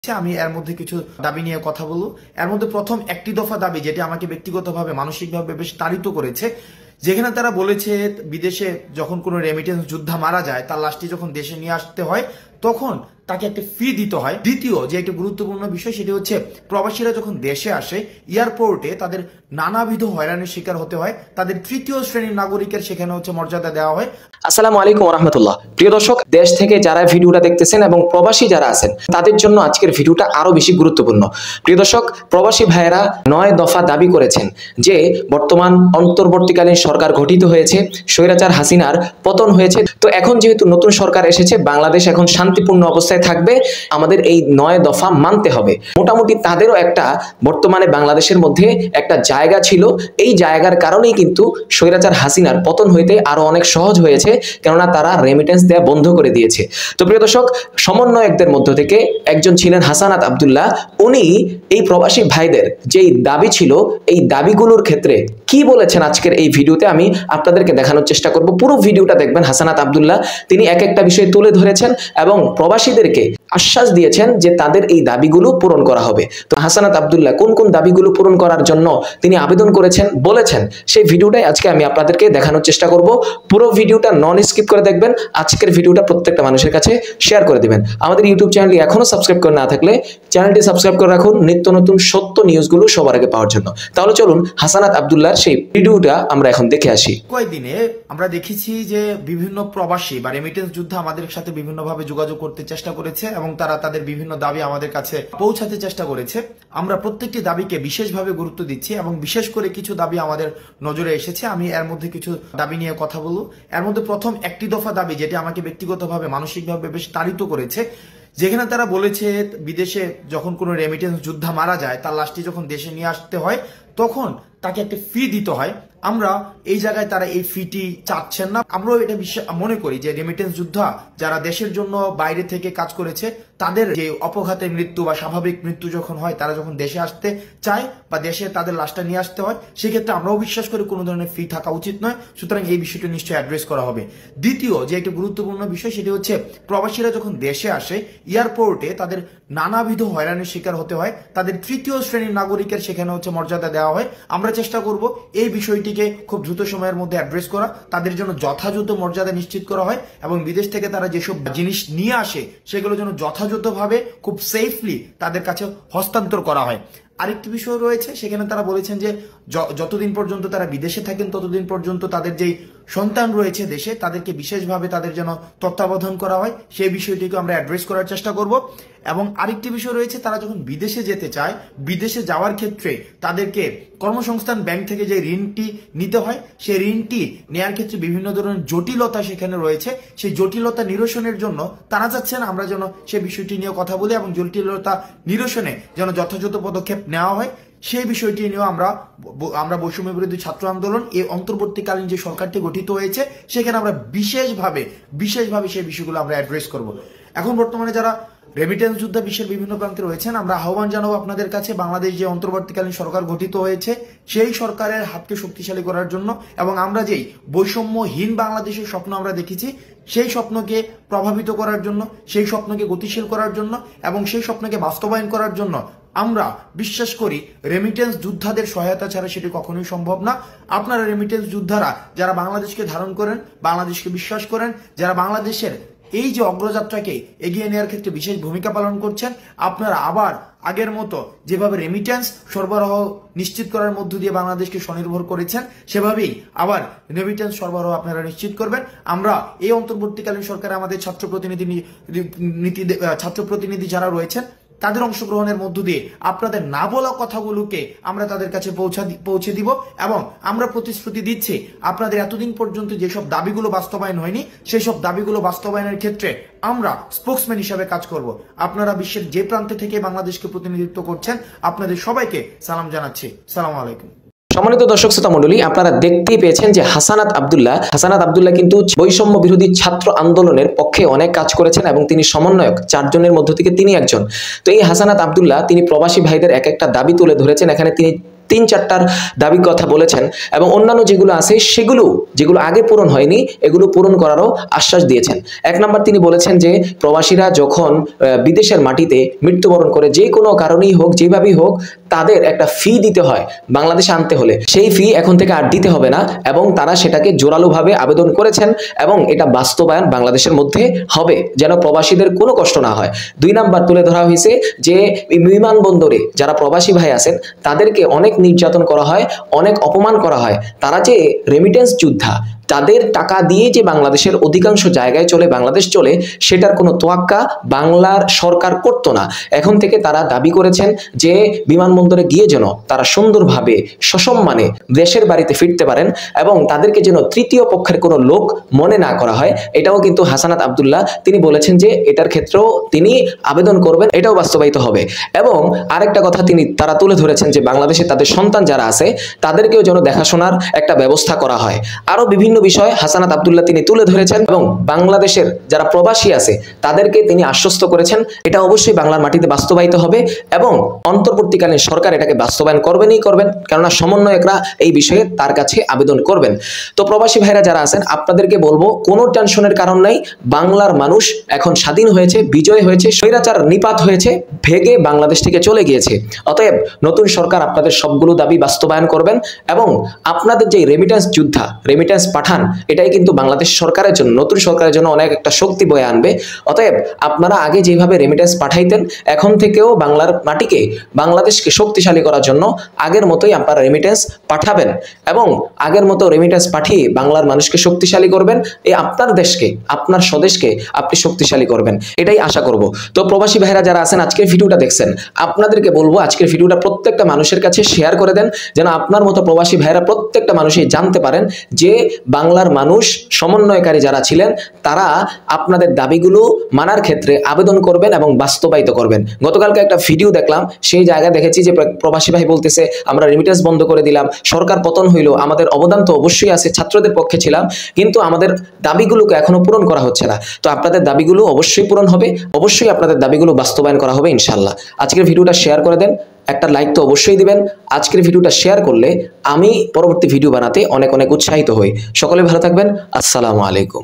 আমি এর মধ্যে কিছু দাবি নিয়ে কথা বলবো। এর মধ্যে প্রথম একটি দফা দাবি যেটি আমাকে ব্যক্তিগতভাবে মানসিকভাবে বেশ তাড়িত করেছে, যেখানে তারা বলেছে বিদেশে যখন কোনো রেমিটেন্স যোদ্ধা মারা যায় তার লাশটি যখন দেশে নিয়ে আসতে হয় তখন তাকে একটা ফি দিতে হয়। দ্বিতীয় যে একটা গুরুত্বপূর্ণ বিষয় সেটি হচ্ছে প্রবাসীরা যখন দেশে আসে এয়ারপোর্টে তাদের নানাবিধ হয়রানির শিকার হতে হয়, তাদের তৃতীয় শ্রেণীর নাগরিকের সেখানে হচ্ছে মর্যাদা দেওয়া হয়। আসসালামু আলাইকুম ওয়া রাহমাতুল্লাহ। প্রিয় দর্শক, দেশ থেকে যারা ভিডিওটা দেখতেছেন এবং প্রবাসী যারা আছেন তাদের জন্য আজকের ভিডিওটা আরো বেশি গুরুত্বপূর্ণ। প্রিয় দর্শক, প্রবাসী ভাইয়েরা 9 দফা দাবি করেছেন যে বর্তমান অন্তর্বর্তীকালীন সরকার গঠিত হয়েছে, স্বৈরাচার হাসিনার পতন হয়েছে। তো এখন যেহেতু নতুন সরকার এসেছে, বাংলাদেশ এখন শান্তিপূর্ণ অবস্থায় থাকবে, আমাদের এই 9 দফা মানতে হবে। মোটামুটি তাদেরও একটা বর্তমানে বাংলাদেশের মধ্যে একটা জায়গা ছিল, এই জায়গার কারণেই কিন্তু স্বৈরাচার হাসিনার পতন হইতে আরো অনেক সহজ হয়েছে, কেননা তারা রেমিটেন্স দেওয়া বন্ধ করে দিয়েছে। তো প্রিয় দর্শক, সমন্বয়কদের মধ্য থেকে একজন ছিলেন হাসানাত আব্দুল্লাহ। উনি এই প্রবাসী ভাইদের যেই দাবি ছিল এই দাবিগুলোর ক্ষেত্রে কি বলেছেন আজকের এই ভিডিওতে আমি আপনাদেরকে দেখানোর চেষ্টা করব। পুরো ভিডিওটা দেখবেন। হাসানাত আব্দুল্লাহ তিনি এক একটা বিষয় তুলে ধরেছেন এবং প্রবাসীদেরকে আশ্বাস দিয়েছেন যে তাদের এই দাবিগুলো পূরণ করা হবে। তো হাসানাত আব্দুল্লাহ কোন কোন দাবিগুলো পূরণ করার জন্য তিনি আবেদন করেছেন বলেছেন, সেই ভিডিওটাই আজকে আমি আপনাদেরকে দেখানোর চেষ্টা করব। পুরো ভিডিওটা নন স্কিপ করে দেখবেন। আজকের ভিডিওটা প্রত্যেকটা মানুষের কাছে শেয়ার করে দিবেন। আমাদের ইউটিউব চ্যানেলটি এখনো সাবস্ক্রাইব করে না থাকলে চ্যানেলটি সাবস্ক্রাইব করে রাখুন নিত্য নতুন সত্য নিউজগুলো সবার আগে পাওয়ার জন্য। তাহলে চলুন হাসানাত আব্দুল্লাহর সেই ভিডিওটা আমরা এখন দেখে আসি। কয়েকদিনে আমরা দেখেছি যে বিভিন্ন প্রবাসী বা রেমিটেন্স যোদ্ধা আমাদের সাথে বিভিন্নভাবে যোগাযোগ করতে চেষ্টা করেছে এবং তারা তাদের বিভিন্ন দাবি আমাদের কাছে পৌঁছাতে চেষ্টা করেছে। আমরা প্রত্যেকটি দাবিকে বিশেষভাবে গুরুত্ব দিচ্ছি এবং বিশেষ করে কিছু দাবি আমাদের নজরে এসেছে। আমি এর মধ্যে কিছু দাবি নিয়ে কথা বলবো। এর মধ্যে প্রথম একটি দফা দাবি যেটি আমাকে ব্যক্তিগতভাবে মানসিকভাবে বেশ তাড়িত করেছে, যেখানে তারা বলেছে বিদেশে যখন কোনো রেমিটেন্স যোদ্ধা মারা যায় তার লাশটি যখন দেশে নিয়ে আসতে হয় তখন তাকে একটা ফি দিতে হয়। আমরা এই জায়গায় তারা এই ফিটি চাচ্ছেন না। আমরাও এটা মনে করি যে রেমিটেন্স যোদ্ধা যারা দেশের জন্য বাইরে থেকে কাজ করেছে তাদের যে অপঘাতে মৃত্যু বা স্বাভাবিক মৃত্যু যখন হয়, তারা যখন দেশে আসতে চায় বা দেশে তাদের লাশটা নিয়ে আসতে হয়, সেক্ষেত্রে আমরাও বিশ্বাস করি কোনো ধরনের ফি থাকা উচিত নয়। সুতরাং এই বিষয়টি নিশ্চয়ই অ্যাড্রেস করা হবে। দ্বিতীয় যে একটা গুরুত্বপূর্ণ বিষয় সেটি হচ্ছে প্রবাসীরা যখন দেশে আসে এয়ারপোর্টে তাদের নানাবিধ হয়রানির শিকার হতে হয়, তাদের তৃতীয় শ্রেণীর নাগরিকের সেখানে হচ্ছে মর্যাদা দেওয়া হয়। আমরা চেষ্টা করব এই বিষয়টিকে খুব দ্রুত সময়ের মধ্যে অ্যাড্রেস করা, তাদের জন্য যথাযথ মর্যাদা নিশ্চিত করা হয় এবং বিদেশ থেকে তারা যেসব জিনিস নিয়ে আসে সেগুলো যেন যথাযথভাবে খুব সেফলি তাদের কাছে হস্তান্তর করা হয়। আরেকটি বিষয় রয়েছে, সেখানে তারা বলেছেন যে যতদিন পর্যন্ত তারা বিদেশে থাকেন ততদিন পর্যন্ত তাদের যেই সন্তান রয়েছে দেশে তাদেরকে বিশেষভাবে তাদের যেন তত্ত্বাবধান করা হয়, সেই বিষয়টিকে আমরা অ্যাড্রেস করার চেষ্টা করব। এবং আরেকটি বিষয় রয়েছে, তারা যখন বিদেশে যেতে চায় বিদেশে যাওয়ার ক্ষেত্রে তাদেরকে কর্মসংস্থান ব্যাংক থেকে যে ঋণটি নিতে হয় সেই ঋণটি নেওয়ার ক্ষেত্রে বিভিন্ন ধরনের জটিলতা সেখানে রয়েছে। সেই জটিলতা নিরসনের জন্য তারা চাচ্ছেন আমরা যেন সেই বিষয়টি নিয়ে কথা বলি এবং জটিলতা নিরসনে যেন যথাযথ পদক্ষেপ নেওয়া হয়। সেই বিষয়টি নিয়েও আমরা বৈষম্য বিরোধী ছাত্র আন্দোলন এই অন্তর্বর্তীকালীন যে সরকারটি গঠিত হয়েছে সেখানে আমরা বিশেষভাবে সেই বিষয়গুলো আমরা অ্যাড্রেস করব। এখন বর্তমানে যারা রেমিটেন্স যোদ্ধা বিশ্বের বিভিন্ন প্রান্তে রয়েছেন, আমরা আহ্বান জানাবো আপনাদের কাছে বাংলাদেশ যে অন্তর্বর্তীকালীন সরকার গঠিত হয়েছে সেই সরকারের হাতকে শক্তিশালী করার জন্য এবং আমরা যেই বৈষম্যহীন বাংলাদেশের স্বপ্ন আমরা দেখেছি সেই স্বপ্নকে প্রভাবিত করার জন্য, সেই স্বপ্নকে গতিশীল করার জন্য এবং সেই স্বপ্নকে বাস্তবায়ন করার জন্য আমরা বিশ্বাস করি রেমিটেন্স যোদ্ধাদের সহায়তা ছাড়া সেটি কখনোই সম্ভব না। আপনারা রেমিটেন্স যোদ্ধারা যারা বাংলাদেশকে ধারণ করেন, বাংলাদেশকে বিশ্বাস করেন, যারা বাংলাদেশের এই যে অগ্রযাত্রাকে এগিয়ে নেওয়ার ক্ষেত্রে বিশেষ ভূমিকা পালন করছেন, আপনারা আবার আগের মতো যেভাবে রেমিটেন্স সরবরাহ নিশ্চিত করার মধ্য দিয়ে বাংলাদেশকে স্বনির্ভর করেছেন সেভাবেই আবার রেমিটেন্স সরবরাহ আপনারা নিশ্চিত করবেন। আমরা এই অন্তর্বর্তীকালীন সরকারে আমাদের ছাত্র প্রতিনিধি যারা রয়েছেন তাদের অংশগ্রহণের মধ্য দিয়ে আপনাদের না বলা কথাগুলোকে আমরা তাদের কাছে পৌঁছে দিব এবং আমরা প্রতিশ্রুতি দিচ্ছি আপনাদের এতদিন পর্যন্ত যেসব দাবিগুলো বাস্তবায়ন হয়নি সেই সব দাবিগুলো বাস্তবায়নের ক্ষেত্রে আমরা স্পোক্সম্যান হিসাবে কাজ করব। আপনারা বিশ্বের যে প্রান্তে থেকে বাংলাদেশকে প্রতিনিধিত্ব করছেন আপনাদের সবাইকে সালাম জানাচ্ছি। সালাম আলাইকুম। সম্মানিত দর্শক শ্রোতা মণ্ডলী, আপনারা দেখতেই পেয়েছেন যে হাসানাত আব্দুল্লাহ কিন্তু বৈষম্য বিরোধী ছাত্র আন্দোলনের পক্ষে অনেক কাজ করেছেন এবং তিনি সমন্বয়ক 4 জনের মধ্য থেকে তিনি একজন। তো এই হাসানাত আব্দুল্লাহ তিনি প্রবাসী ভাইদের এক একটা দাবি তুলে ধরেছেন। এখানে তিনি 3-4টার দাবির কথা বলেছেন এবং অন্যান্য যেগুলো আছে যেগুলো আগে পূরণ হয়নি এগুলো পূরণ করারও আশ্বাস দিয়েছেন। 1 নম্বর তিনি বলেছেন যে প্রবাসীরা যখন বিদেশের মাটিতে মৃত্যুবরণ করে যে কোনো কারণেই হোক যেভাবেই হোক তাদের একটা ফি দিতে হয় বাংলাদেশে আনতে হলে, সেই ফি এখন থেকে আর দিতে হবে না এবং তারা সেটাকে জোরালোভাবে আবেদন করেছেন এবং এটা বাস্তবায়ন বাংলাদেশের মধ্যে হবে যেন প্রবাসীদের কোনো কষ্ট না হয়। 2 নম্বর তুলে ধরা হয়েছে যে বিমানবন্দরে যারা প্রবাসী ভাই আছেন তাদেরকে অনেক নির্যাতন করা হয়, অনেক অপমান করা হয়। তারা যে রেমিটেন্স যোদ্ধা, তাদের টাকা দিয়ে যে বাংলাদেশের অধিকাংশ জায়গায় চলে, বাংলাদেশ চলে, সেটার কোনো তোয়াক্কা বাংলার সরকার করতো না। এখন থেকে তারা দাবি করেছেন যে বিমানবন্দরে গিয়ে যেন তারা সুন্দরভাবে সসম্মানে দেশের বাড়িতে ফিরতে পারেন এবং তাদেরকে যেন তৃতীয় পক্ষের কোনো লোক মনে না করা হয়। এটাও কিন্তু হাসানাত আব্দুল্লাহ তিনি বলেছেন যে এটার ক্ষেত্রেও তিনি আবেদন করবেন, এটাও বাস্তবায়িত হবে। এবং আরেকটা কথা তারা তুলে ধরেছেন যে বাংলাদেশে তাদের সন্তান যারা আছে তাদেরকেও যেন দেখাশোনার একটা ব্যবস্থা করা হয়। আরো বিভিন্ন বিষয় হাসানাত আব্দুল্লাহ তিনি তুলে ধরেছেন এবং বাংলাদেশের যারা প্রবাসী আছে তাদেরকে তিনি আশ্বস্ত করেছেন এটা অবশ্যই বাংলার মাটিতে বাস্তবায়িত হবে এবং অন্তর্বর্তীকালীন সরকার এটাকে বাস্তবায়ন করবেন, কেননা সমন্বয়করা এই বিষয়ে তার কাছে আবেদন করবেন। তো প্রবাসী ভাইরা যারা আছেন আপনাদেরকে বলবো কোনো টেনশনের কারণ নাই, বাংলার মানুষ এখন স্বাধীন হয়েছে, বিজয় হয়েছে, স্বৈরাচার নিপাত হয়েছে, ভেগে বাংলাদেশ থেকে চলে গিয়েছে। অতএব নতুন সরকার আপনাদের সবগুলো দাবি বাস্তবায়ন করবেন এবং আপনাদের যে রেমিটেন্স যোদ্ধা, রেমিটেন্স পাঠান, এটাই কিন্তু বাংলাদেশ সরকারের জন্য, নতুন সরকারের জন্য অনেক একটা শক্তি বয়ে আনবে। অতএব আপনারা আগে যেভাবে রেমিটেন্স পাঠাইতেন এখন থেকেও বাংলার মাটিকে, বাংলাদেশকে শক্তিশালী করার জন্য আগের মতোই আপনারা রেমিটেন্স পাঠাবেন এবং আগের মতো রেমিটেন্স পাঠিয়ে বাংলার মানুষকে শক্তিশালী করবেন। এই আপনার দেশকে, আপনার স্বদেশকে আপনি শক্তিশালী করবেন, এটাই আশা করব। তো প্রবাসী ভাইরা যারা আছেন আজকের ভিডিওটা দেখছেন আপনাদেরকে বলবো আজকের ভিডিওটা প্রত্যেকটা মানুষের কাছে শেয়ার করে দেন যেন আপনার মতো প্রবাসী ভাইরা প্রত্যেকটা মানুষই জানতে পারেন যে বাংলার মানুষ সমন্বয়কারী যারা ছিলেন তারা আপনাদের দাবিগুলো মানার ক্ষেত্রে আবেদন করবেন এবং বাস্তবায়িত করবেন। গতকালকে একটা ভিডিও দেখলাম, সেই জায়গায় দেখেছি যে প্রবাসী ভাই বলতেছে আমরা রেমিটেন্স বন্ধ করে দিলাম, সরকার পতন হইলো, আমাদের অবদান তো অবশ্যই আছে, ছাত্রদের পক্ষে ছিলাম, কিন্তু আমাদের দাবিগুলোকে এখনো পূরণ করা হচ্ছে না। তো আপনাদের দাবিগুলো অবশ্যই পূরণ হবে, অবশ্যই আপনাদের দাবিগুলো বাস্তবায়ন করা হবে ইনশাল্লাহ। আজকের ভিডিওটা শেয়ার করে দেন, একটা লাইক তো অবশ্যই দিবেন। আজকের ভিডিওটা শেয়ার করলে আমি পরবর্তী ভিডিও বানাতে অনেক উৎসাহিত হই। সকলে ভালো থাকবেন। আসসালামু আলাইকুম।